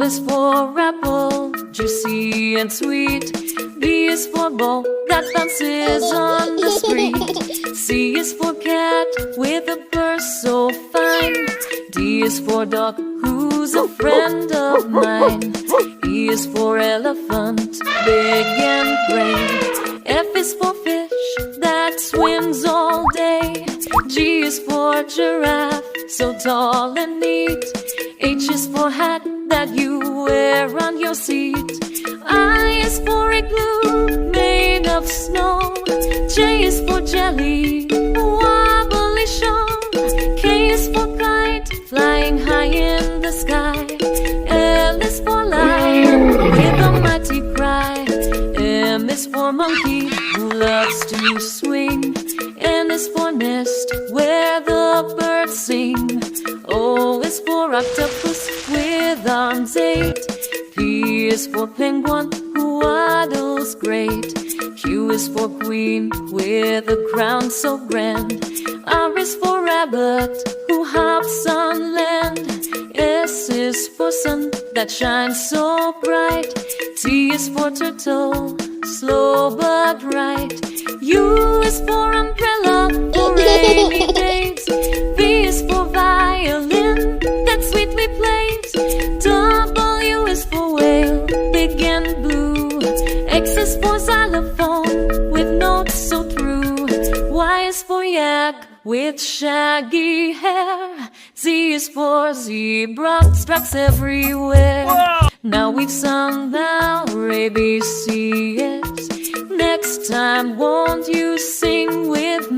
is for apple, juicy and sweet. B is for ball that bounces on the street. C is for cat with a purse so fine. D is for dog who's a friend of mine. E is for elephant, big and brave. F is for fish that swims all day. G is for giraffe, so tall and neat. H is for hat that you wear on your seat. I is for igloo made of snow. J is for jelly, wobbly show. K is for kite, flying high in the sky. L is for lion, with a mighty cry. M is for monkey, who loves to swing. N is for nest, where the birds sing. O is for octopus, with arms 8. P is for penguin, who waddles great. Q is for queen, with a crown so grand. R is for rabbit, who hops on land. S is for sun, that shines so bright. T is for turtle, slow but right. U is for umbrella, for rainy days. V is for violin, that sweetly plays. W is for whale, big and blue. X is for xylophone, with notes so true. Y is for yak, with shaggy hair. Z is for zebra, stripes everywhere. Whoa! Now we've sung our ABCs. Next time, won't you sing with me?